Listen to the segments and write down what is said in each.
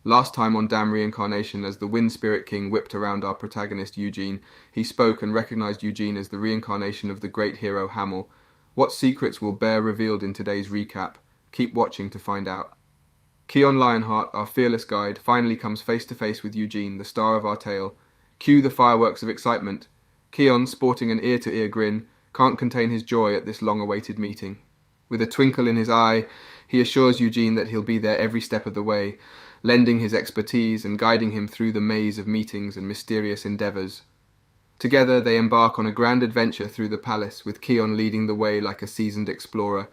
Last time on Damn Reincarnation, as the Wind Spirit King whipped around our protagonist Eugene, he spoke and recognized Eugene as the reincarnation of the great hero Hamel. What secrets will bear revealed in today's recap? Keep watching to find out. Keon Lionheart, our fearless guide, finally comes face to face with Eugene, the star of our tale. Cue the fireworks of excitement. Keon, sporting an ear-to-ear grin, can't contain his joy at this long-awaited meeting. With a twinkle in his eye, he assures Eugene that he'll be there every step of the way, lending his expertise and guiding him through the maze of meetings and mysterious endeavors. Together they embark on a grand adventure through the palace, with Keon leading the way like a seasoned explorer.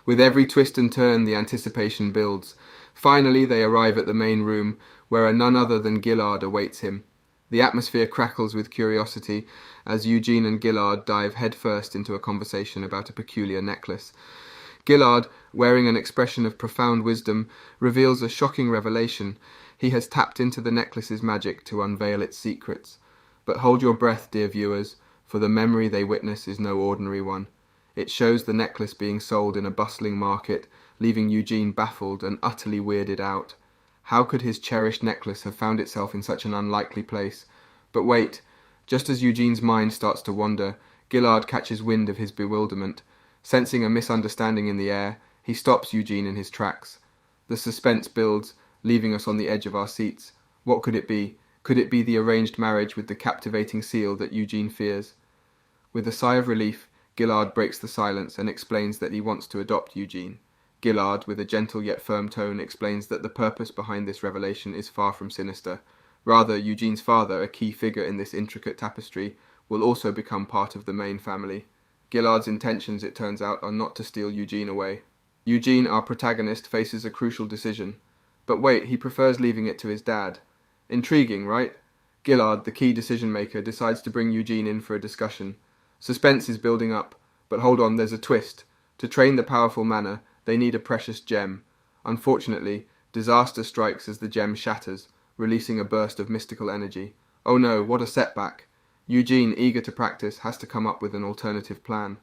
With every twist and turn, the anticipation builds. Finally, they arrive at the main room, where none other than Gillard awaits him. The atmosphere crackles with curiosity as Eugene and Gillard dive headfirst into a conversation about a peculiar necklace. Gillard, wearing an expression of profound wisdom, reveals a shocking revelation. He has tapped into the necklace's magic to unveil its secrets. But hold your breath, dear viewers, for the memory they witness is no ordinary one. It shows the necklace being sold in a bustling market, leaving Eugene baffled and utterly weirded out. How could his cherished necklace have found itself in such an unlikely place? But wait, just as Eugene's mind starts to wander, Gillard catches wind of his bewilderment. Sensing a misunderstanding in the air, he stops Eugene in his tracks. The suspense builds, leaving us on the edge of our seats. What could it be? Could it be the arranged marriage with the captivating seal that Eugene fears? With a sigh of relief, Gillard breaks the silence and explains that he wants to adopt Eugene. Gillard, with a gentle yet firm tone, explains that the purpose behind this revelation is far from sinister. Rather, Eugene's father, a key figure in this intricate tapestry, will also become part of the main family. Gillard's intentions, it turns out, are not to steal Eugene away. Eugene, our protagonist, faces a crucial decision. But wait, he prefers leaving it to his dad. Intriguing, right? Gillard, the key decision-maker, decides to bring Eugene in for a discussion. Suspense is building up, but hold on, there's a twist. To train the powerful mana, they need a precious gem. Unfortunately, disaster strikes as the gem shatters, releasing a burst of mystical energy. Oh no, what a setback! Eugene, eager to practice, has to come up with an alternative plan.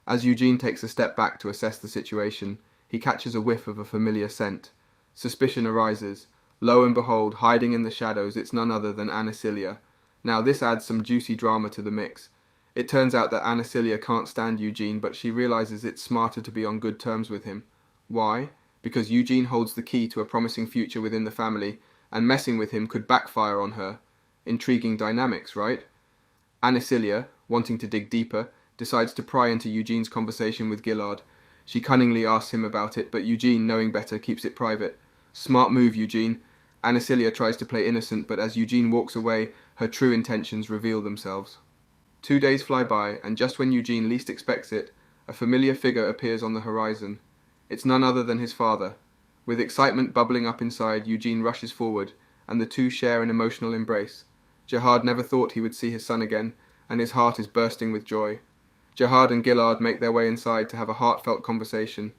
As Eugene takes a step back to assess the situation, he catches a whiff of a familiar scent. Suspicion arises. Lo and behold, hiding in the shadows, it's none other than Anicilia. Now this adds some juicy drama to the mix. It turns out that Anicilia can't stand Eugene, but she realizes it's smarter to be on good terms with him. Why? Because Eugene holds the key to a promising future within the family, and messing with him could backfire on her. Intriguing dynamics, right? Anicilia, wanting to dig deeper, decides to pry into Eugene's conversation with Gillard. She cunningly asks him about it, but Eugene, knowing better, keeps it private. Smart move, Eugene. Anicilia tries to play innocent, but as Eugene walks away, her true intentions reveal themselves. 2 days fly by, and just when Eugene least expects it, a familiar figure appears on the horizon. It's none other than his father. With excitement bubbling up inside, Eugene rushes forward, and the two share an emotional embrace. Jihad never thought he would see his son again, and his heart is bursting with joy. Jihad and Gillard make their way inside to have a heartfelt conversation.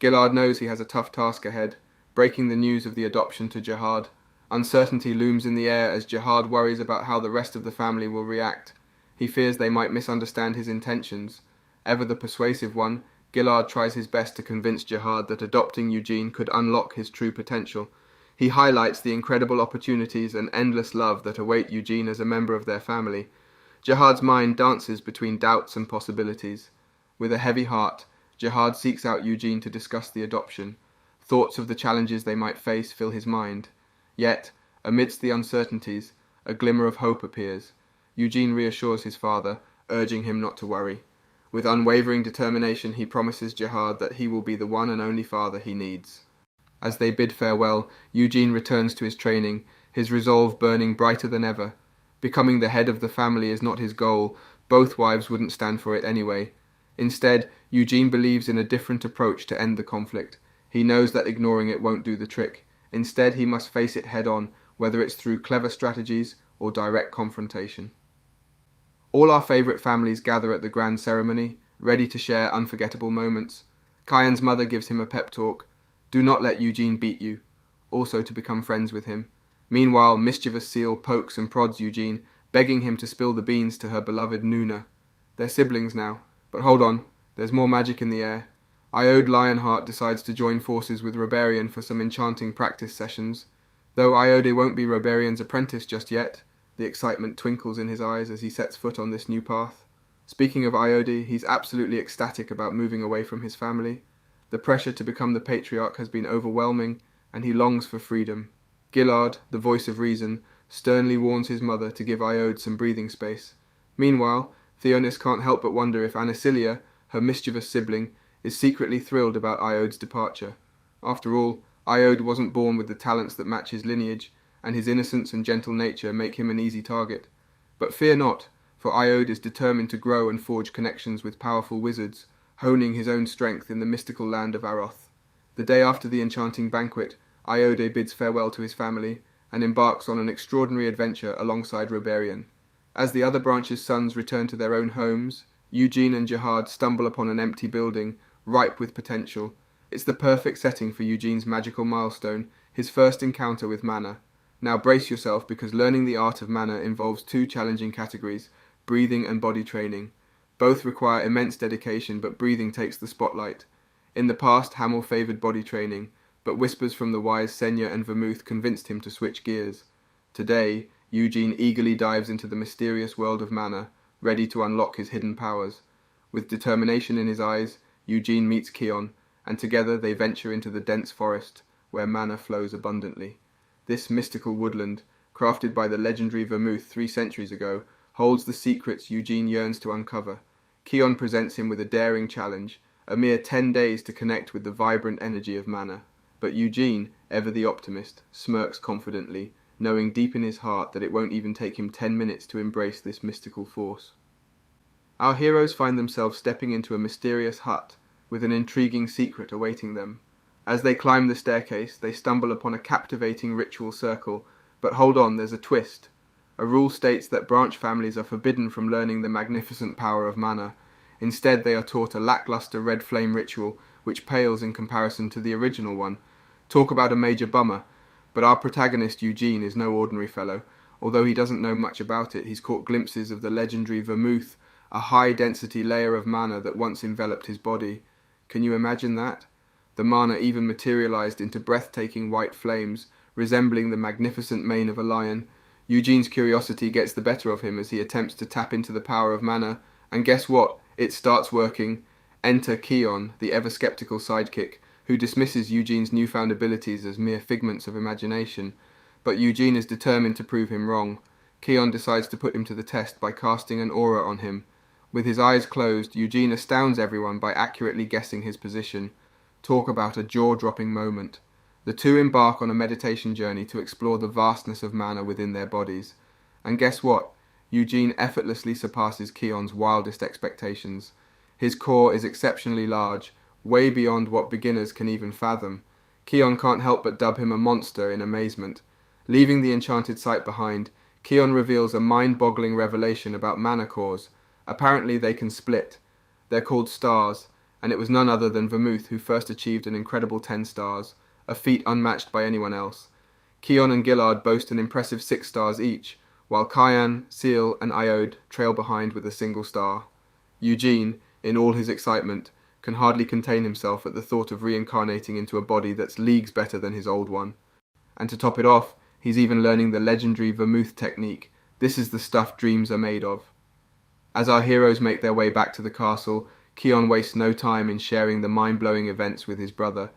Gillard knows he has a tough task ahead, breaking the news of the adoption to Jihad. Uncertainty looms in the air as Jihad worries about how the rest of the family will react. He fears they might misunderstand his intentions. Ever the persuasive one, Gillard tries his best to convince Jihad that adopting Eugene could unlock his true potential. He highlights the incredible opportunities and endless love that await Eugene as a member of their family. Jihad's mind dances between doubts and possibilities. With a heavy heart, Jihad seeks out Eugene to discuss the adoption. Thoughts of the challenges they might face fill his mind. Yet, amidst the uncertainties, a glimmer of hope appears. Eugene reassures his father, urging him not to worry. With unwavering determination, he promises Jihad that he will be the one and only father he needs. As they bid farewell, Eugene returns to his training, his resolve burning brighter than ever. Becoming the head of the family is not his goal. Both wives wouldn't stand for it anyway. Instead, Eugene believes in a different approach to end the conflict. He knows that ignoring it won't do the trick. Instead, he must face it head-on, whether it's through clever strategies or direct confrontation. All our favourite families gather at the grand ceremony, ready to share unforgettable moments. Kyan's mother gives him a pep talk. Do not let Eugene beat you. Also to become friends with him. Meanwhile, mischievous Seal pokes and prods Eugene, begging him to spill the beans to her beloved Nuna. They're siblings now. But hold on, there's more magic in the air. Iode Lionheart decides to join forces with Rebarian for some enchanting practice sessions. Though Iode won't be Roberian's apprentice just yet, the excitement twinkles in his eyes as he sets foot on this new path. Speaking of Iode, he's absolutely ecstatic about moving away from his family. The pressure to become the patriarch has been overwhelming, and he longs for freedom. Gillard, the voice of reason, sternly warns his mother to give Iode some breathing space. Meanwhile, Theonis can't help but wonder if Anicilia, her mischievous sibling, is secretly thrilled about Iode's departure. After all, Iode wasn't born with the talents that match his lineage, and his innocence and gentle nature make him an easy target. But fear not, for Iode is determined to grow and forge connections with powerful wizards, honing his own strength in the mystical land of Aroth. The day after the enchanting banquet, Iode bids farewell to his family, and embarks on an extraordinary adventure alongside Roberian. As the other branch's sons return to their own homes, Eugene and Jihad stumble upon an empty building, ripe with potential. It's the perfect setting for Eugene's magical milestone, his first encounter with mana. Now brace yourself, because learning the art of mana involves two challenging categories, breathing and body training. Both require immense dedication, but breathing takes the spotlight. In the past, Hamel favoured body training, but whispers from the wise Senya and Vermouth convinced him to switch gears. Today, Eugene eagerly dives into the mysterious world of mana, ready to unlock his hidden powers. With determination in his eyes, Eugene meets Keon, and together they venture into the dense forest, where mana flows abundantly. This mystical woodland, crafted by the legendary Vermouth 3 centuries ago, holds the secrets Eugene yearns to uncover. Keon presents him with a daring challenge, a mere 10 days to connect with the vibrant energy of mana. But Eugene, ever the optimist, smirks confidently, knowing deep in his heart that it won't even take him 10 minutes to embrace this mystical force. Our heroes find themselves stepping into a mysterious hut, with an intriguing secret awaiting them. As they climb the staircase, they stumble upon a captivating ritual circle, but hold on, there's a twist. A rule states that branch families are forbidden from learning the magnificent power of mana. Instead, they are taught a lackluster red flame ritual, which pales in comparison to the original one. Talk about a major bummer. But our protagonist Eugene is no ordinary fellow. Although he doesn't know much about it, he's caught glimpses of the legendary Vermouth, a high-density layer of mana that once enveloped his body. Can you imagine that? The mana even materialized into breathtaking white flames, resembling the magnificent mane of a lion. Eugene's curiosity gets the better of him as he attempts to tap into the power of mana, and guess what? It starts working. Enter Keon, the ever-skeptical sidekick, who dismisses Eugene's newfound abilities as mere figments of imagination. But Eugene is determined to prove him wrong. Keon decides to put him to the test by casting an aura on him. With his eyes closed, Eugene astounds everyone by accurately guessing his position. Talk about a jaw-dropping moment. The two embark on a meditation journey to explore the vastness of mana within their bodies. And guess what? Eugene effortlessly surpasses Keon's wildest expectations. His core is exceptionally large, way beyond what beginners can even fathom. Keon can't help but dub him a monster in amazement. Leaving the enchanted site behind, Keon reveals a mind-boggling revelation about mana cores. Apparently they can split. They're called stars, and it was none other than Vermouth who first achieved an incredible 10 stars, a feat unmatched by anyone else. Keon and Gillard boast an impressive 6 stars each, while Cyan, Seal, and Iode trail behind with a single star. Eugene, in all his excitement, can hardly contain himself at the thought of reincarnating into a body that's leagues better than his old one. And to top it off, he's even learning the legendary Vermouth technique. This is the stuff dreams are made of. As our heroes make their way back to the castle, Keon wastes no time in sharing the mind-blowing events with his brother.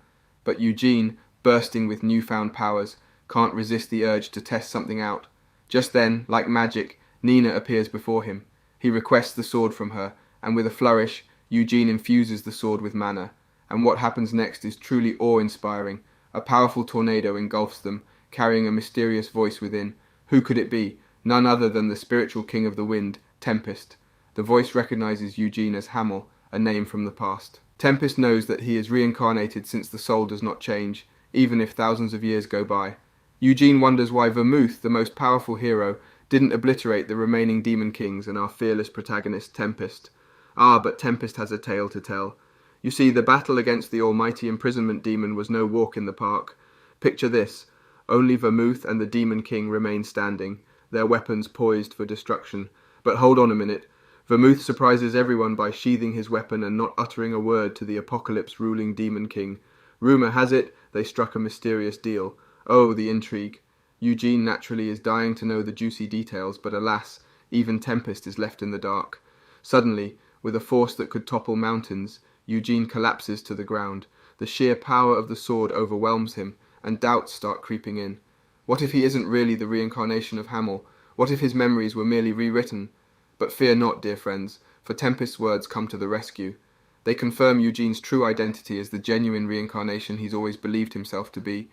But Eugene, bursting with newfound powers, can't resist the urge to test something out. Just then, like magic, Nina appears before him. He requests the sword from her, and with a flourish, Eugene infuses the sword with mana. And what happens next is truly awe-inspiring. A powerful tornado engulfs them, carrying a mysterious voice within. Who could it be? None other than the spiritual king of the wind, Tempest. The voice recognizes Eugene as Hamel, a name from the past. Tempest knows that he is reincarnated since the soul does not change, even if thousands of years go by. Eugene wonders why Vermouth, the most powerful hero, didn't obliterate the remaining demon kings and our fearless protagonist Tempest. But Tempest has a tale to tell. You see, the battle against the almighty imprisonment demon was no walk in the park. Picture this. Only Vermouth and the demon king remain standing, their weapons poised for destruction. But hold on a minute. Vermouth surprises everyone by sheathing his weapon and not uttering a word to the apocalypse-ruling demon king. Rumour has it they struck a mysterious deal. Oh, the intrigue. Eugene naturally is dying to know the juicy details, but alas, even Tempest is left in the dark. Suddenly, with a force that could topple mountains, Eugene collapses to the ground. The sheer power of the sword overwhelms him, and doubts start creeping in. What if he isn't really the reincarnation of Hamel? What if his memories were merely rewritten? But fear not, dear friends, for Tempest's words come to the rescue. They confirm Eugene's true identity as the genuine reincarnation he's always believed himself to be.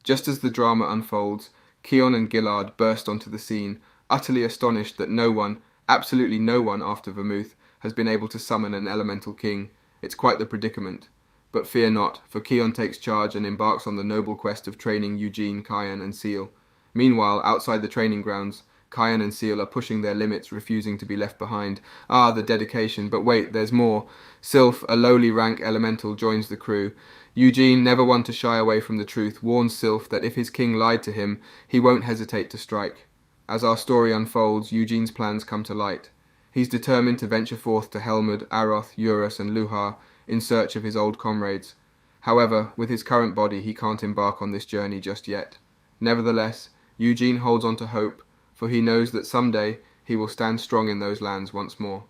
Just as the drama unfolds, Keon and Gillard burst onto the scene, utterly astonished that no one, absolutely no one after Vermouth, has been able to summon an elemental king. It's quite the predicament. But fear not, for Keon takes charge and embarks on the noble quest of training Eugene, Kyan and Seal. Meanwhile, outside the training grounds, Kyan and Seal are pushing their limits, refusing to be left behind. Ah, the dedication, but wait, there's more. Sylph, a lowly rank elemental, joins the crew. Eugene, never one to shy away from the truth, warns Sylph that if his king lied to him, he won't hesitate to strike. As our story unfolds, Eugene's plans come to light. He's determined to venture forth to Helmud, Aroth, Eurus and Luhar in search of his old comrades. However, with his current body, he can't embark on this journey just yet. Nevertheless, Eugene holds on to hope, for he knows that someday he will stand strong in those lands once more.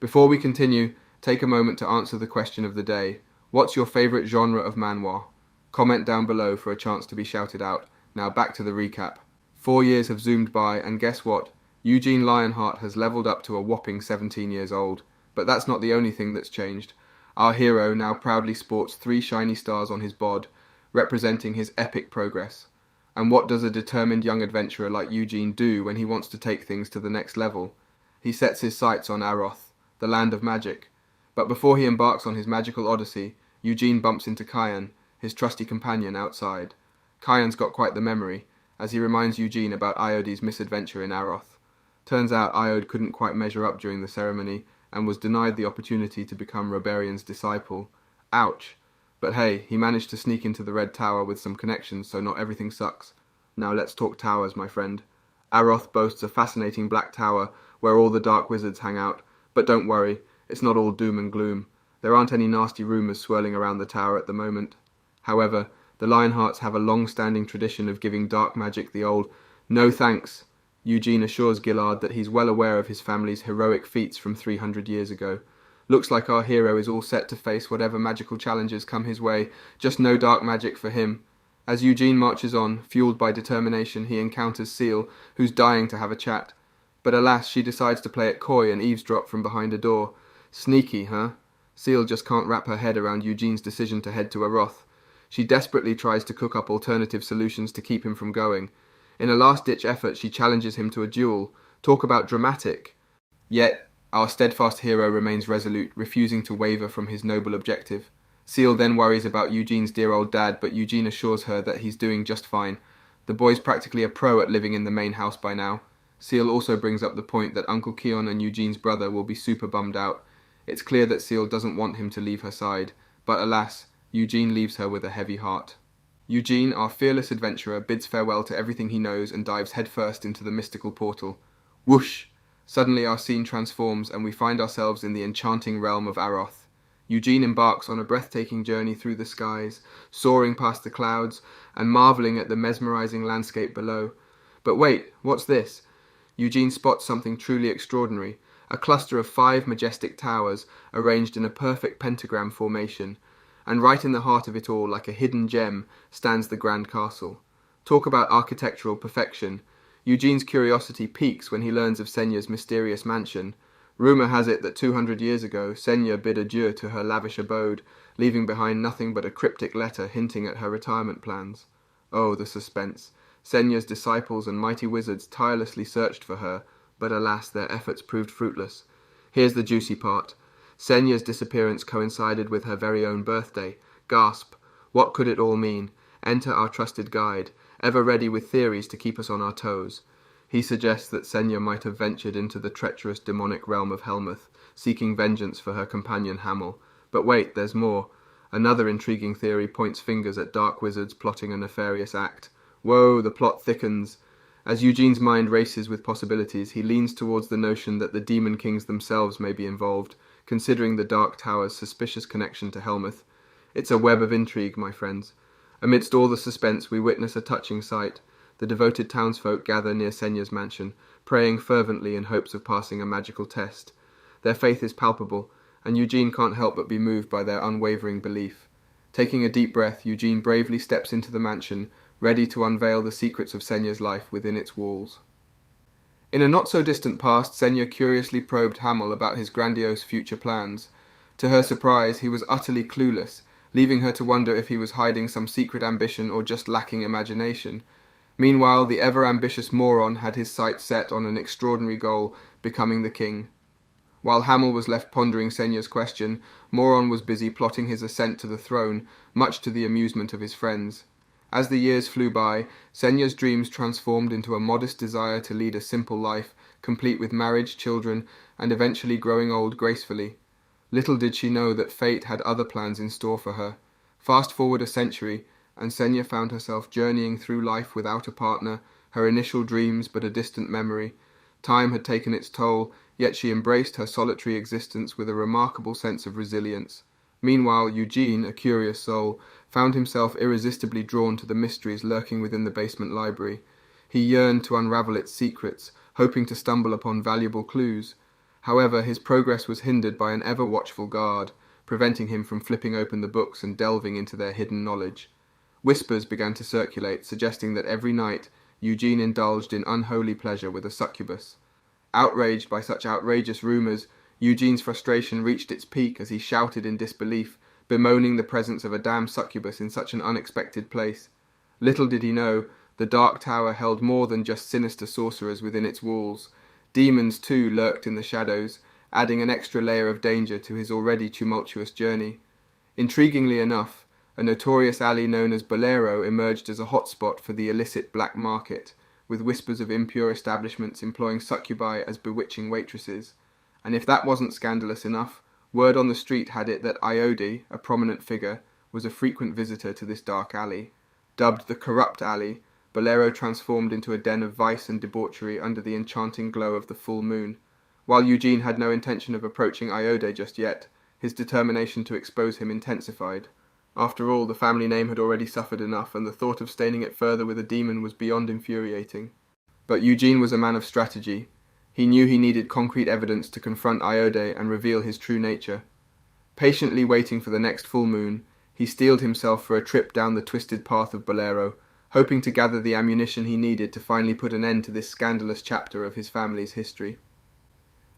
Before we continue, take a moment to answer the question of the day. What's your favourite genre of manhwa? Comment down below for a chance to be shouted out. Now back to the recap. 4 years have zoomed by, and guess what? Eugene Lionheart has leveled up to a whopping 17 years old. But that's not the only thing that's changed. Our hero now proudly sports 3 shiny stars on his bod, representing his epic progress. And what does a determined young adventurer like Eugene do when he wants to take things to the next level? He sets his sights on Aroth, the land of magic. But before he embarks on his magical odyssey, Eugene bumps into Kyan, his trusty companion outside. Kyan's got quite the memory, as he reminds Eugene about Iode's misadventure in Aroth. Turns out Iode couldn't quite measure up during the ceremony, and was denied the opportunity to become Roberion's disciple. Ouch! But hey, he managed to sneak into the Red Tower with some connections, so not everything sucks. Now let's talk towers, my friend. Aroth boasts a fascinating black tower where all the dark wizards hang out, but don't worry, it's not all doom and gloom. There aren't any nasty rumours swirling around the tower at the moment. However, the Lionhearts have a long-standing tradition of giving dark magic the old "no thanks." Eugene assures Gillard that he's well aware of his family's heroic feats from 300 years ago. Looks like our hero is all set to face whatever magical challenges come his way, just no dark magic for him. As Eugene marches on, fueled by determination, he encounters Seal, who's dying to have a chat. But alas, she decides to play it coy and eavesdrop from behind a door. Sneaky, huh? Seal just can't wrap her head around Eugene's decision to head to Aroth. She desperately tries to cook up alternative solutions to keep him from going. In a last-ditch effort, she challenges him to a duel. Talk about dramatic. Yet, our steadfast hero remains resolute, refusing to waver from his noble objective. Seal then worries about Eugene's dear old dad, but Eugene assures her that he's doing just fine. The boy's practically a pro at living in the main house by now. Seal also brings up the point that Uncle Keon and Eugene's brother will be super bummed out. It's clear that Seal doesn't want him to leave her side, but alas, Eugene leaves her with a heavy heart. Eugene, our fearless adventurer, bids farewell to everything he knows and dives headfirst into the mystical portal. Whoosh! Suddenly our scene transforms and we find ourselves in the enchanting realm of Aroth. Eugene embarks on a breathtaking journey through the skies, soaring past the clouds and marvelling at the mesmerizing landscape below. But wait, what's this? Eugene spots something truly extraordinary, a cluster of 5 majestic towers arranged in a perfect pentagram formation, and right in the heart of it all, like a hidden gem, stands the Grand Castle. Talk about architectural perfection. Eugene's curiosity peaks when he learns of Senya's mysterious mansion. Rumour has it that 200 years ago, Senya bid adieu to her lavish abode, leaving behind nothing but a cryptic letter hinting at her retirement plans. Oh, the suspense. Senya's disciples and mighty wizards tirelessly searched for her, but alas, their efforts proved fruitless. Here's the juicy part. Senya's disappearance coincided with her very own birthday. Gasp! What could it all mean? Enter our trusted guide, ever ready with theories to keep us on our toes. He suggests that Senya might have ventured into the treacherous demonic realm of Helmuth, seeking vengeance for her companion Hamel. But wait, there's more. Another intriguing theory points fingers at dark wizards plotting a nefarious act. Whoa, the plot thickens. As Eugene's mind races with possibilities, he leans towards the notion that the Demon Kings themselves may be involved, considering the Dark Tower's suspicious connection to Helmuth. It's a web of intrigue, my friends. Amidst all the suspense, we witness a touching sight. the devoted townsfolk gather near Senya's mansion, praying fervently in hopes of passing a magical test. Their faith is palpable, and Eugene can't help but be moved by their unwavering belief. Taking a deep breath, Eugene bravely steps into the mansion, ready to unveil the secrets of Senya's life within its walls. In a not-so-distant past, Senya curiously probed Hamel about his grandiose future plans. To her surprise, he was utterly clueless, leaving her to wonder if he was hiding some secret ambition or just lacking imagination. Meanwhile, the ever-ambitious moron had his sights set on an extraordinary goal, becoming the king. While Hamel was left pondering Senya's question, Moron was busy plotting his ascent to the throne, much to the amusement of his friends. As the years flew by, Senya's dreams transformed into a modest desire to lead a simple life, complete with marriage, children, and eventually growing old gracefully. Little did she know that fate had other plans in store for her. Fast forward a century, and Senya found herself journeying through life without a partner, her initial dreams but a distant memory. Time had taken its toll, yet she embraced her solitary existence with a remarkable sense of resilience. Meanwhile, Eugene, a curious soul, found himself irresistibly drawn to the mysteries lurking within the basement library. He yearned to unravel its secrets, hoping to stumble upon valuable clues. However, his progress was hindered by an ever-watchful guard, preventing him from flipping open the books and delving into their hidden knowledge. Whispers began to circulate, suggesting that every night Eugene indulged in unholy pleasure with a succubus. Outraged by such outrageous rumours, Eugene's frustration reached its peak as he shouted in disbelief, bemoaning the presence of a damned succubus in such an unexpected place. Little did he know, the Dark Tower held more than just sinister sorcerers within its walls. Demons, too, lurked in the shadows, adding an extra layer of danger to his already tumultuous journey. Intriguingly enough, a notorious alley known as Bolero emerged as a hotspot for the illicit black market, with whispers of impure establishments employing succubi as bewitching waitresses. And if that wasn't scandalous enough, word on the street had it that Iode, a prominent figure, was a frequent visitor to this dark alley. Dubbed the Corrupt Alley, Bolero transformed into a den of vice and debauchery under the enchanting glow of the full moon. While Eugene had no intention of approaching Iode just yet, his determination to expose him intensified. After all, the family name had already suffered enough, and the thought of staining it further with a demon was beyond infuriating. But Eugene was a man of strategy. He knew he needed concrete evidence to confront Iode and reveal his true nature. Patiently waiting for the next full moon, he steeled himself for a trip down the twisted path of Bolero, hoping to gather the ammunition he needed to finally put an end to this scandalous chapter of his family's history.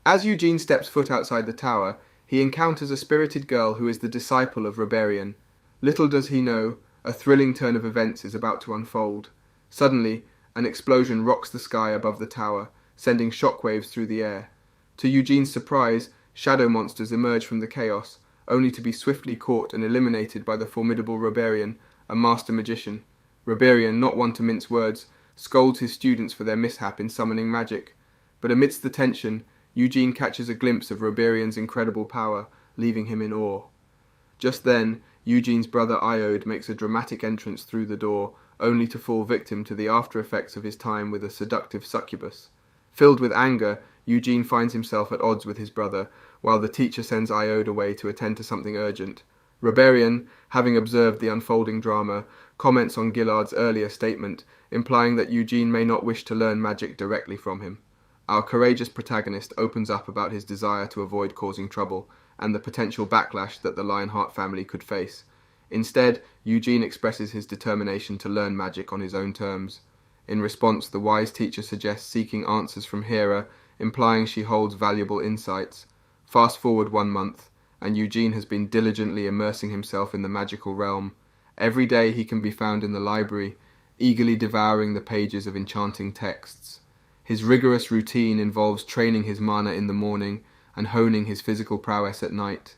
As Eugene steps foot outside the tower, he encounters a spirited girl who is the disciple of Reberian. Little does he know, a thrilling turn of events is about to unfold. Suddenly, an explosion rocks the sky above the tower, sending shockwaves through the air. To Eugene's surprise, shadow monsters emerge from the chaos, only to be swiftly caught and eliminated by the formidable Reberian, a master magician. Reberian, not one to mince words, scolds his students for their mishap in summoning magic. But amidst the tension, Eugene catches a glimpse of Reberian's incredible power, leaving him in awe. Just then, Eugene's brother Iode makes a dramatic entrance through the door, only to fall victim to the after-effects of his time with a seductive succubus. Filled with anger, Eugene finds himself at odds with his brother, while the teacher sends Iode away to attend to something urgent. Reberian, having observed the unfolding drama, comments on Gillard's earlier statement, implying that Eugene may not wish to learn magic directly from him. Our courageous protagonist opens up about his desire to avoid causing trouble, and the potential backlash that the Lionheart family could face. Instead, Eugene expresses his determination to learn magic on his own terms. In response, the wise teacher suggests seeking answers from Hera, implying she holds valuable insights. Fast forward 1 month, and Eugene has been diligently immersing himself in the magical realm. Every day he can be found in the library, eagerly devouring the pages of enchanting texts. His rigorous routine involves training his mana in the morning and honing his physical prowess at night.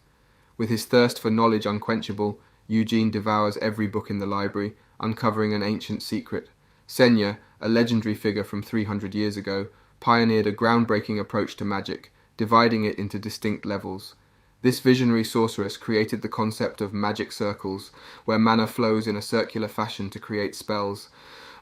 With his thirst for knowledge unquenchable, Eugene devours every book in the library, uncovering an ancient secret. Senya, a legendary figure from 300 years ago, pioneered a groundbreaking approach to magic, dividing it into distinct levels. This visionary sorceress created the concept of magic circles, where mana flows in a circular fashion to create spells.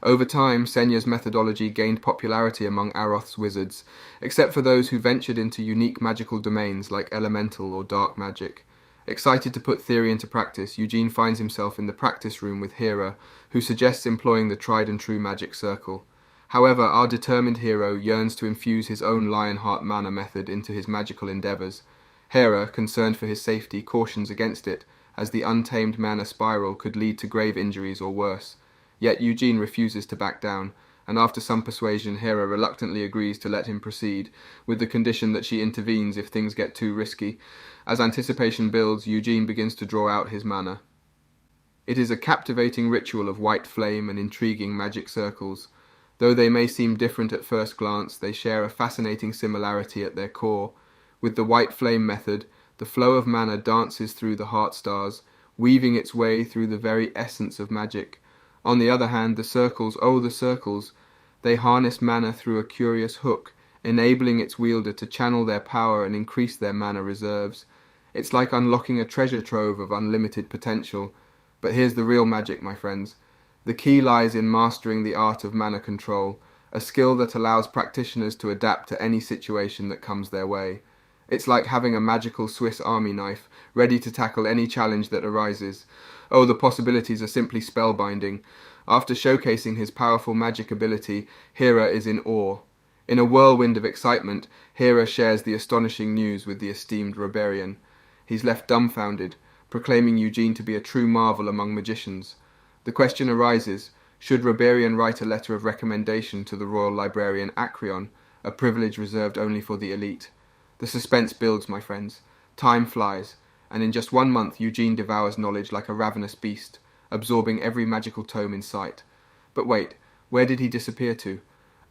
Over time, Senya's methodology gained popularity among Aroth's wizards, except for those who ventured into unique magical domains like elemental or dark magic. Excited to put theory into practice, Eugene finds himself in the practice room with Hera, who suggests employing the tried and true magic circle. However, our determined hero yearns to infuse his own Lionheart mana method into his magical endeavours. Hera, concerned for his safety, cautions against it, as the untamed mana spiral could lead to grave injuries or worse. Yet Eugene refuses to back down, and after some persuasion, Hera reluctantly agrees to let him proceed, with the condition that she intervenes if things get too risky. As anticipation builds, Eugene begins to draw out his mana. It is a captivating ritual of white flame and intriguing magic circles. Though they may seem different at first glance, they share a fascinating similarity at their core. With the white flame method, the flow of mana dances through the heart stars, weaving its way through the very essence of magic. On the other hand, the circles, oh the circles, they harness mana through a curious hook, enabling its wielder to channel their power and increase their mana reserves. It's like unlocking a treasure trove of unlimited potential. But here's the real magic, my friends. The key lies in mastering the art of mana control, a skill that allows practitioners to adapt to any situation that comes their way. It's like having a magical Swiss Army knife, ready to tackle any challenge that arises. Oh, the possibilities are simply spellbinding. After showcasing his powerful magic ability, Hera is in awe. In a whirlwind of excitement, Hera shares the astonishing news with the esteemed Reberian. He's left dumbfounded, proclaiming Eugene to be a true marvel among magicians. The question arises, should Reberian write a letter of recommendation to the royal librarian Acreon, a privilege reserved only for the elite? The suspense builds, my friends. Time flies, and in just 1 month Eugene devours knowledge like a ravenous beast, absorbing every magical tome in sight. But wait, where did he disappear to?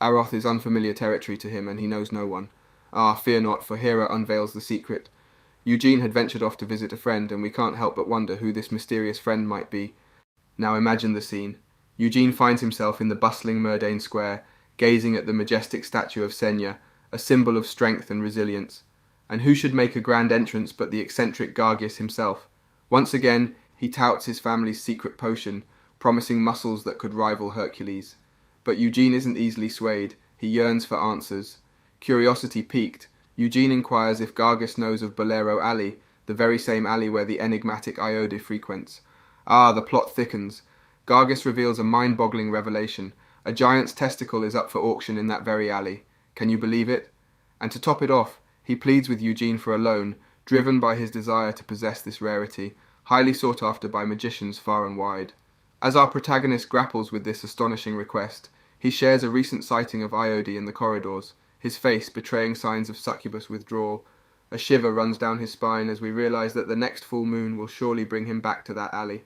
Aroth is unfamiliar territory to him, and he knows no one. Ah, fear not, for Hera unveils the secret. Eugene had ventured off to visit a friend, and we can't help but wonder who this mysterious friend might be. Now imagine the scene. Eugene finds himself in the bustling Murdain Square, gazing at the majestic statue of Senya, a symbol of strength and resilience. And who should make a grand entrance but the eccentric Gargis himself? Once again, he touts his family's secret potion, promising muscles that could rival Hercules. But Eugene isn't easily swayed. He yearns for answers. Curiosity piqued, Eugene inquires if Gargis knows of Bolero Alley, the very same alley where the enigmatic Iode frequents. Ah, the plot thickens. Gargis reveals a mind-boggling revelation. A giant's testicle is up for auction in that very alley. Can you believe it? And to top it off, he pleads with Eugene for a loan, driven by his desire to possess this rarity, highly sought after by magicians far and wide. As our protagonist grapples with this astonishing request, he shares a recent sighting of Iode in the corridors, his face betraying signs of succubus withdrawal. A shiver runs down his spine as we realize that the next full moon will surely bring him back to that alley.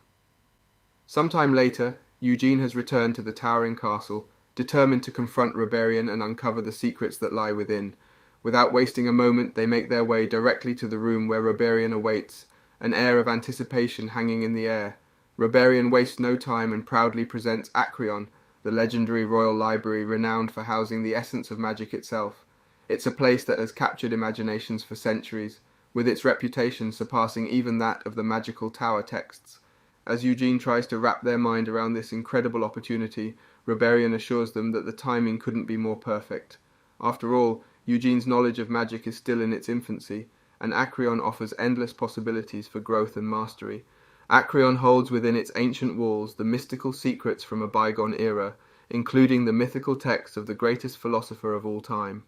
Sometime later, Eugene has returned to the towering castle, determined to confront Reberian and uncover the secrets that lie within. Without wasting a moment, they make their way directly to the room where Reberian awaits, an air of anticipation hanging in the air. Reberian wastes no time and proudly presents Acreon, the legendary royal library renowned for housing the essence of magic itself. It's a place that has captured imaginations for centuries, with its reputation surpassing even that of the magical tower texts. As Eugene tries to wrap their mind around this incredible opportunity, Reberian assures them that the timing couldn't be more perfect. After all, Eugene's knowledge of magic is still in its infancy, and Acreon offers endless possibilities for growth and mastery. Acreon holds within its ancient walls the mystical secrets from a bygone era, including the mythical texts of the greatest philosopher of all time.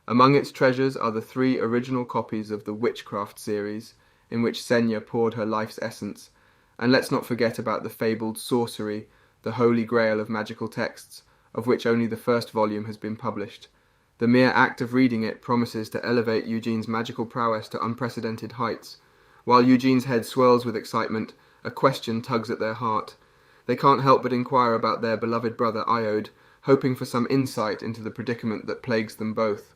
Among its treasures are the 3 original copies of the Witchcraft series, in which Senya poured her life's essence, and let's not forget about the fabled Sorcery, the holy grail of magical texts, of which only the first volume has been published. The mere act of reading it promises to elevate Eugene's magical prowess to unprecedented heights. While Eugene's head swirls with excitement, a question tugs at their heart. They can't help but inquire about their beloved brother Iode, hoping for some insight into the predicament that plagues them both.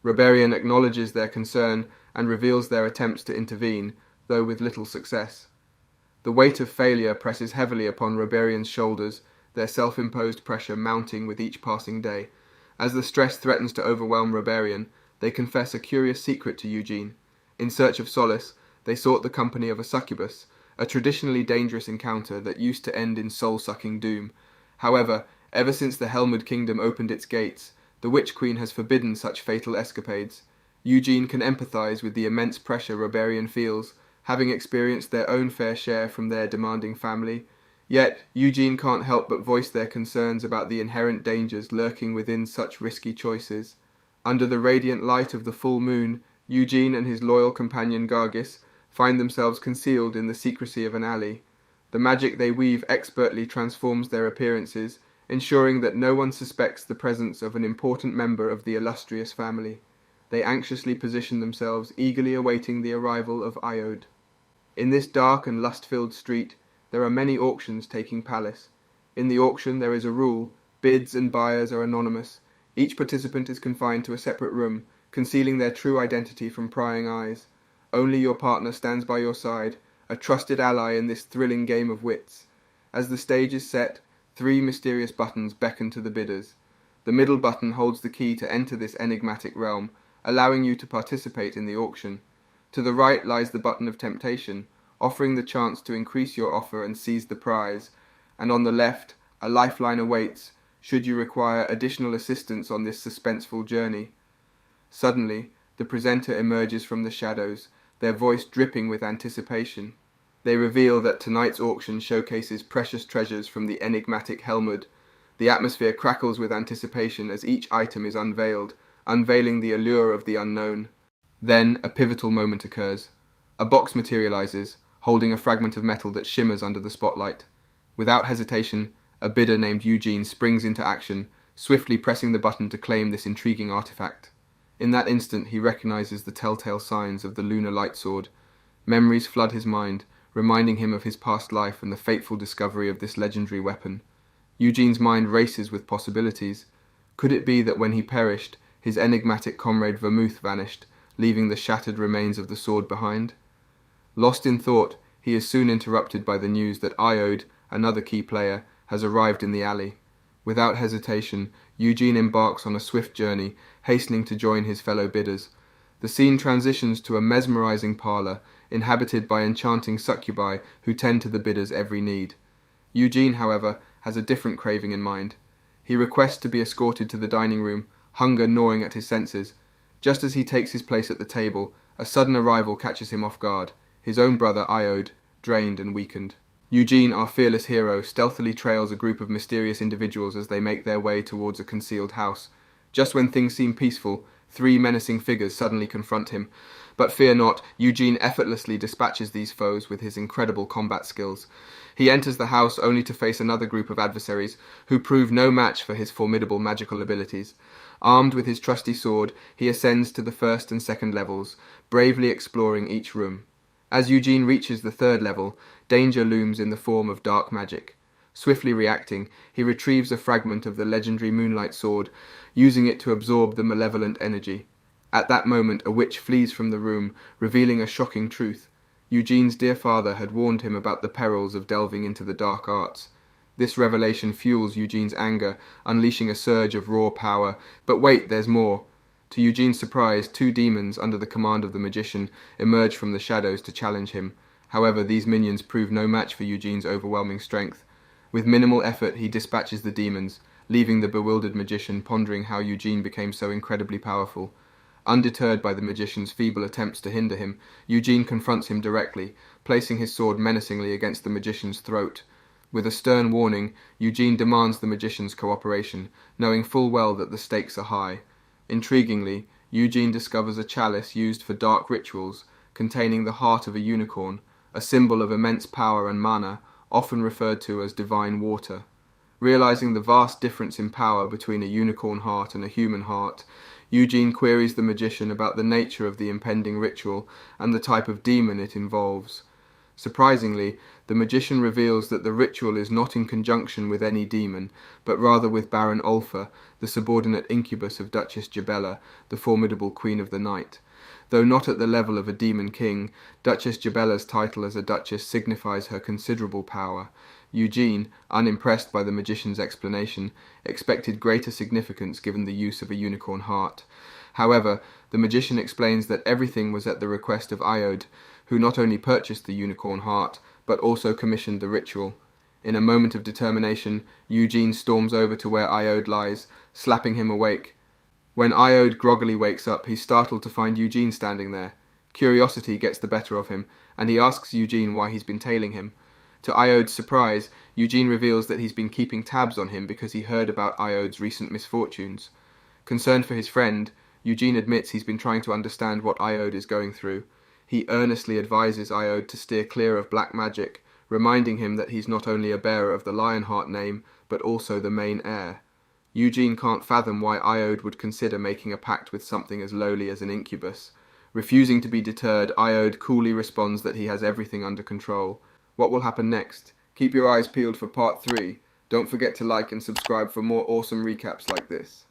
Reberian acknowledges their concern and reveals their attempts to intervene, though with little success. The weight of failure presses heavily upon Reberian's shoulders, their self-imposed pressure mounting with each passing day. As the stress threatens to overwhelm Reberian, they confess a curious secret to Eugene. In search of solace, they sought the company of a succubus, a traditionally dangerous encounter that used to end in soul-sucking doom. However, ever since the Helmud Kingdom opened its gates, the Witch Queen has forbidden such fatal escapades. Eugene can empathize with the immense pressure Reberian feels, having experienced their own fair share from their demanding family. Yet, Eugene can't help but voice their concerns about the inherent dangers lurking within such risky choices. Under the radiant light of the full moon, Eugene and his loyal companion Gargis find themselves concealed in the secrecy of an alley. The magic they weave expertly transforms their appearances, ensuring that no one suspects the presence of an important member of the illustrious family. They anxiously position themselves, eagerly awaiting the arrival of Iode. In this dark and lust-filled street, there are many auctions taking place. In the auction there is a rule: bids and buyers are anonymous. Each participant is confined to a separate room, concealing their true identity from prying eyes. Only your partner stands by your side, a trusted ally in this thrilling game of wits. As the stage is set, 3 mysterious buttons beckon to the bidders. The middle button holds the key to enter this enigmatic realm, allowing you to participate in the auction. To the right lies the button of temptation, offering the chance to increase your offer and seize the prize, and on the left, a lifeline awaits, should you require additional assistance on this suspenseful journey. Suddenly, the presenter emerges from the shadows, their voice dripping with anticipation. They reveal that tonight's auction showcases precious treasures from the enigmatic Helmud. The atmosphere crackles with anticipation as each item is unveiled, unveiling the allure of the unknown. Then, a pivotal moment occurs. A box materializes, holding a fragment of metal that shimmers under the spotlight. Without hesitation, a bidder named Eugene springs into action, swiftly pressing the button to claim this intriguing artifact. In that instant, he recognizes the telltale signs of the lunar light sword. Memories flood his mind, reminding him of his past life and the fateful discovery of this legendary weapon. Eugene's mind races with possibilities. Could it be that when he perished, his enigmatic comrade Vermouth vanished, leaving the shattered remains of the sword behind? Lost in thought, he is soon interrupted by the news that Iode, another key player, has arrived in the alley. Without hesitation, Eugene embarks on a swift journey, hastening to join his fellow bidders. The scene transitions to a mesmerizing parlor, inhabited by enchanting succubi who tend to the bidder's every need. Eugene, however, has a different craving in mind. He requests to be escorted to the dining room, hunger gnawing at his senses. Just as he takes his place at the table, a sudden arrival catches him off guard. His own brother Iode, drained and weakened. Eugene, our fearless hero, stealthily trails a group of mysterious individuals as they make their way towards a concealed house. Just when things seem peaceful, 3 menacing figures suddenly confront him. But fear not, Eugene effortlessly dispatches these foes with his incredible combat skills. He enters the house only to face another group of adversaries, who prove no match for his formidable magical abilities. Armed with his trusty sword, he ascends to the 1st and 2nd levels, bravely exploring each room. As Eugene reaches the 3rd level, danger looms in the form of dark magic. Swiftly reacting, he retrieves a fragment of the legendary Moonlight Sword, using it to absorb the malevolent energy. At that moment, a witch flees from the room, revealing a shocking truth. Eugene's dear father had warned him about the perils of delving into the dark arts. This revelation fuels Eugene's anger, unleashing a surge of raw power. But wait, there's more. To Eugene's surprise, 2 demons under the command of the magician emerge from the shadows to challenge him. However, these minions prove no match for Eugene's overwhelming strength. With minimal effort, he dispatches the demons, leaving the bewildered magician pondering how Eugene became so incredibly powerful. Undeterred by the magician's feeble attempts to hinder him, Eugene confronts him directly, placing his sword menacingly against the magician's throat. With a stern warning, Eugene demands the magician's cooperation, knowing full well that the stakes are high. Intriguingly, Eugene discovers a chalice used for dark rituals, containing the heart of a unicorn, a symbol of immense power and mana, often referred to as divine water. Realizing the vast difference in power between a unicorn heart and a human heart, Eugene queries the magician about the nature of the impending ritual and the type of demon it involves. Surprisingly, the magician reveals that the ritual is not in conjunction with any demon, but rather with Baron Ulfa, the subordinate incubus of Duchess Jabella, the formidable Queen of the Night. Though not at the level of a demon king, Duchess Jabella's title as a duchess signifies her considerable power. Eugene, unimpressed by the magician's explanation, expected greater significance given the use of a unicorn heart. However, the magician explains that everything was at the request of Iode, who not only purchased the unicorn heart, but also commissioned the ritual. In a moment of determination, Eugene storms over to where Iode lies, slapping him awake. When Iode groggily wakes up, he's startled to find Eugene standing there. Curiosity gets the better of him, and he asks Eugene why he's been tailing him. To Iode's surprise, Eugene reveals that he's been keeping tabs on him because he heard about Iode's recent misfortunes. Concerned for his friend, Eugene admits he's been trying to understand what Iode is going through. He earnestly advises Iode to steer clear of black magic, reminding him that he's not only a bearer of the Lionheart name, but also the main heir. Eugene can't fathom why Iode would consider making a pact with something as lowly as an incubus. Refusing to be deterred, Iode coolly responds that he has everything under control. What will happen next? Keep your eyes peeled for part 3. Don't forget to like and subscribe for more awesome recaps like this.